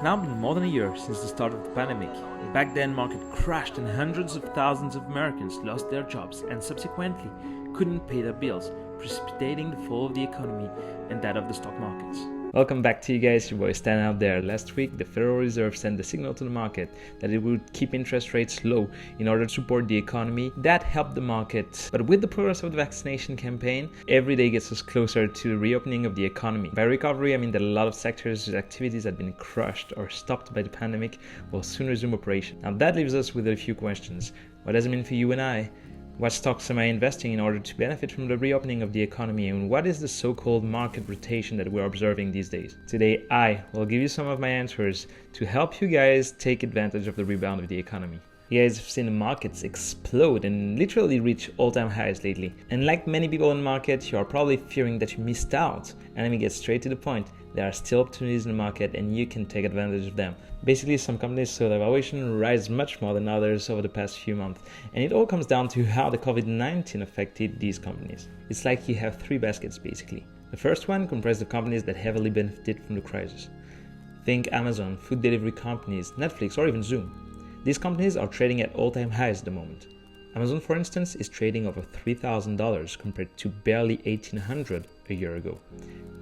Now been more than a year since the start of the pandemic. Back then, market crashed and hundreds of thousands of Americans lost their jobs and subsequently couldn't pay their bills, precipitating the fall of the economy and that of the stock markets. Welcome back to you guys, your boy Stan out there. Last week, the Federal Reserve sent the signal to the market that it would keep interest rates low in order to support the economy. That helped the market. But with the progress of the vaccination campaign, every day gets us closer to the reopening of the economy. By recovery, I mean that a lot of sectors whose activities had been crushed or stopped by the pandemic will soon resume operation. Now that leaves us with a few questions. What does it mean for you and I? What stocks am I investing in order to benefit from the reopening of the economy, and what is the so-called market rotation that we're observing these days? Today I will give you some of my answers to help you guys take advantage of the rebound of the economy. You guys have seen the markets explode and literally reach all-time highs lately. And like many people in the market, you are probably fearing that you missed out. And let me get straight to the point. There are still opportunities in the market and you can take advantage of them. Basically, some companies saw their valuation rise much more than others over the past few months. And it all comes down to how the COVID-19 affected these companies. It's like you have three baskets basically. The first one comprises of companies that heavily benefited from the crisis. Think Amazon, food delivery companies, Netflix, or even Zoom. These companies are trading at all-time highs at the moment. Amazon, for instance, is trading over $3,000 compared to barely $1,800 a year ago,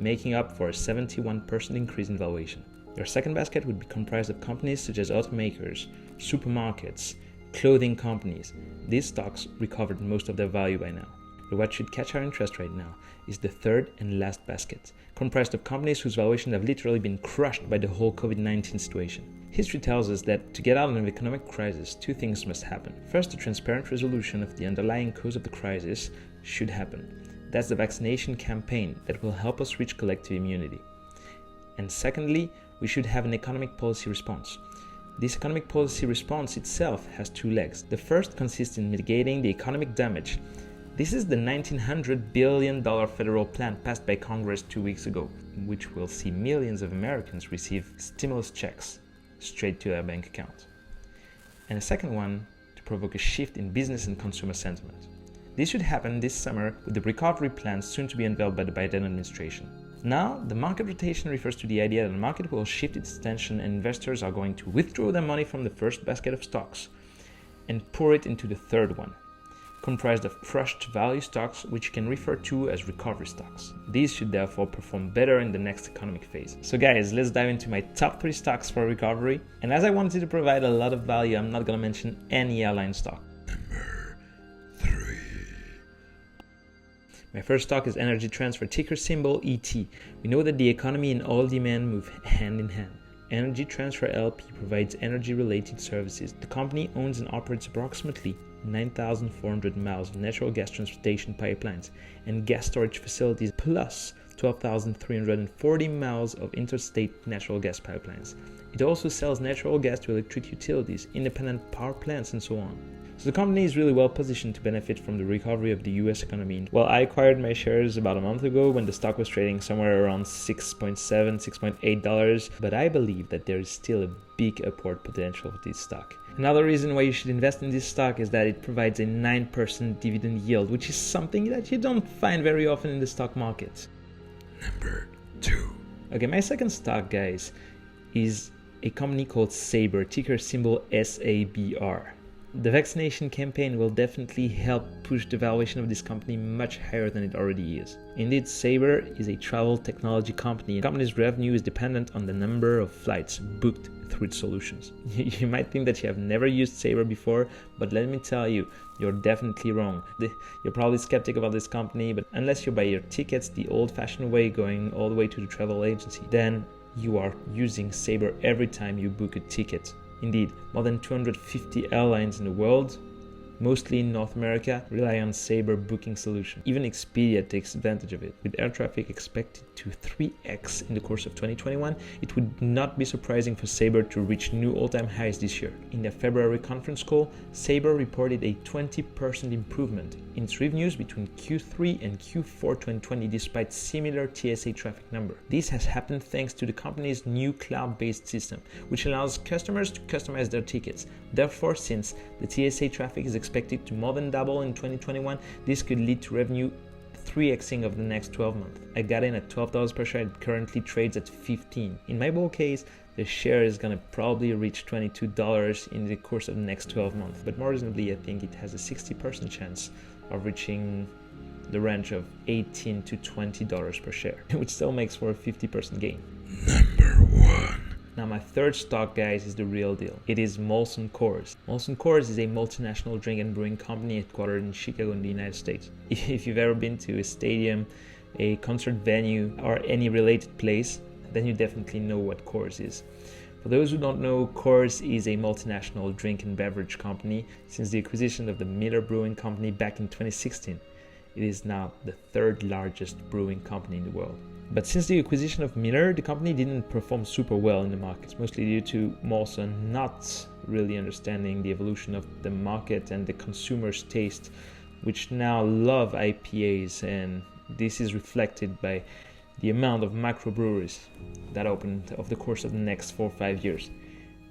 making up for a 71% increase in valuation. Your second basket would be comprised of companies such as automakers, supermarkets, clothing companies. These stocks recovered most of their value by now. But what should catch our interest right now is the third and last basket, comprised of companies whose valuations have literally been crushed by the whole COVID-19 situation. History tells us that to get out of an economic crisis, two things must happen. First, a transparent resolution of the underlying cause of the crisis should happen. That's the vaccination campaign that will help us reach collective immunity. And secondly, we should have an economic policy response. This economic policy response itself has two legs. The first consists in mitigating the economic damage. This is the $1,900 billion federal plan passed by Congress 2 weeks ago, which will see millions of Americans receive stimulus checks straight to their bank account. And a second one to provoke a shift in business and consumer sentiment. This should happen this summer with the recovery plan soon to be unveiled by the Biden administration. Now, the market rotation refers to the idea that the market will shift its attention and investors are going to withdraw their money from the first basket of stocks and pour it into the third one, comprised of crushed value stocks, which you can refer to as recovery stocks. These should therefore perform better in the next economic phase. So guys, let's dive into my top 3 stocks for recovery. And as I wanted to provide a lot of value, I'm not going to mention any airline stock. Number 3. My first stock is Energy Transfer, ticker symbol ET. We know that the economy and oil demand move hand in hand. Energy Transfer LP provides energy-related services. The company owns and operates approximately 9,400 miles of natural gas transportation pipelines and gas storage facilities, plus 12,340 miles of interstate natural gas pipelines. It also sells natural gas to electric utilities, independent power plants, and so on. So the company is really well positioned to benefit from the recovery of the US economy. Well, I acquired my shares about a month ago when the stock was trading somewhere around $6.7, $6.8, but I believe that there is still a big upward potential for this stock. Another reason why you should invest in this stock is that it provides a 9% dividend yield, which is something that you don't find very often in the stock market. Number 2. Okay, my second stock, guys, is a company called Sabre, ticker symbol SABR. The vaccination campaign will definitely help push the valuation of this company much higher than it already is. Indeed, Sabre is a travel technology company. The company's revenue is dependent on the number of flights booked through its solutions. You might think that you have never used Sabre before, but let me tell you, you're definitely wrong. You're probably skeptical about this company, but unless you buy your tickets the old-fashioned way, going all the way to the travel agency, then you are using Sabre every time you book a ticket. Indeed, more than 250 airlines in the world, mostly in North America, rely on Sabre booking solution. Even Expedia takes advantage of it. With air traffic expected to 3x in the course of 2021, it would not be surprising for Sabre to reach new all-time highs this year. In their February conference call, Sabre reported a 20% improvement in its revenues between Q3 and Q4 2020 despite similar TSA traffic number. This has happened thanks to the company's new cloud-based system, which allows customers to customize their tickets. Therefore, since the TSA traffic is expected to more than double in 2021, this could lead to revenue 3xing of the next 12 months. I got in at $12 per share, it currently trades at $15. In my bull case, the share is gonna probably reach $22 in the course of the next 12 months. But more reasonably, I think it has a 60% chance of reaching the range of $18 to $20 per share, which still makes for a 50% gain. Number 1. Now my third stock, guys, is the real deal. It is Molson Coors. Molson Coors is a multinational drink and brewing company headquartered in Chicago in the United States. If you've ever been to a stadium, a concert venue, or any related place, then you definitely know what Coors is. For those who don't know, Coors is a multinational drink and beverage company. Since the acquisition of the Miller Brewing Company back in 2016, it is now the third largest brewing company in the world. But since the acquisition of Miller, the company didn't perform super well in the markets, mostly due to Molson not really understanding the evolution of the market and the consumer's taste, which now love IPAs, and this is reflected by the amount of microbreweries that opened over the course of the next 4 or 5 years.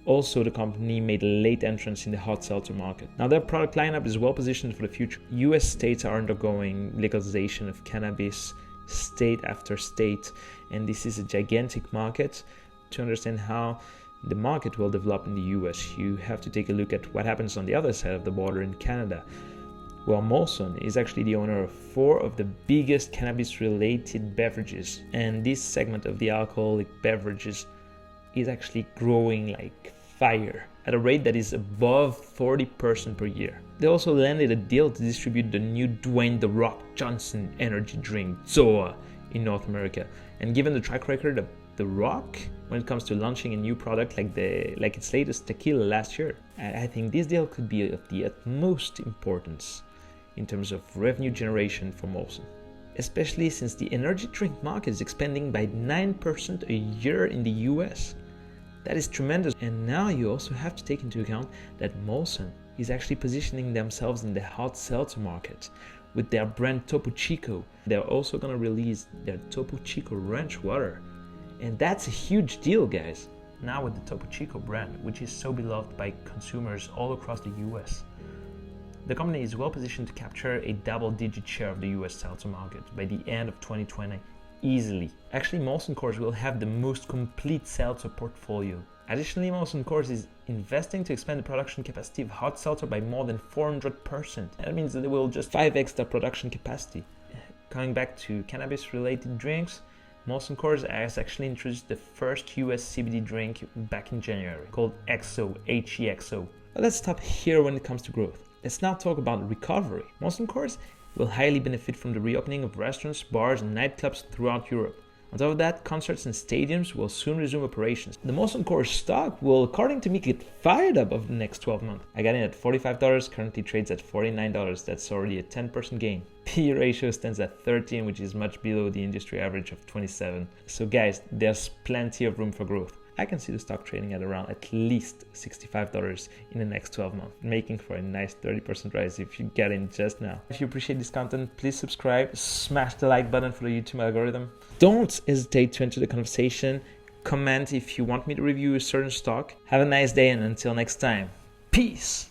Also, the company made a late entrance in the hard seltzer market. Now, their product lineup is well positioned for the future. US states are undergoing legalization of cannabis state after state, and this is a gigantic market. To understand how the market will develop in the US, you have to take a look at what happens on the other side of the border in Canada. Well, Molson is actually the owner of 4 of the biggest cannabis-related beverages, and this segment of the alcoholic beverages is actually growing like fire at a rate that is above 40% per year. They also landed a deal to distribute the new Dwayne "The Rock" Johnson energy drink, ZOA, in North America. And given the track record of The Rock when it comes to launching a new product like its latest tequila last year, I think this deal could be of the utmost importance in terms of revenue generation for Molson, especially since the energy drink market is expanding by 9% a year in the US. That is tremendous. And now you also have to take into account that Molson is actually positioning themselves in the hard seltzer market with their brand Topo Chico. They're also going to release their Topo Chico Ranch Water. And that's a huge deal, guys. Now with the Topo Chico brand, which is so beloved by consumers all across the US, the company is well positioned to capture a double-digit share of the US seltzer market by the end of 2020, easily. Actually, Molson Coors will have the most complete seltzer portfolio. Additionally, Molson Coors is investing to expand the production capacity of hard seltzer by more than 400%. That means that they will just 5x their production capacity. Coming back to cannabis-related drinks, Molson Coors has actually introduced the first US CBD drink back in January, called XO, HEXO. But let's stop here when it comes to growth. Let's now talk about recovery. Molson Coors will highly benefit from the reopening of restaurants, bars, and nightclubs throughout Europe. On top of that, concerts and stadiums will soon resume operations. The Molson Coors stock will, according to me, get fired up over the next 12 months. I got in at $45, currently trades at $49. That's already a 10% gain. P/E ratio stands at 13, which is much below the industry average of 27. So guys, there's plenty of room for growth. I can see the stock trading at around at least $65 in the next 12 months, making for a nice 30% rise if you get in just now. If you appreciate this content, please subscribe, smash the like button for the YouTube algorithm. Don't hesitate to enter the conversation, comment if you want me to review a certain stock. Have a nice day, and until next time, peace!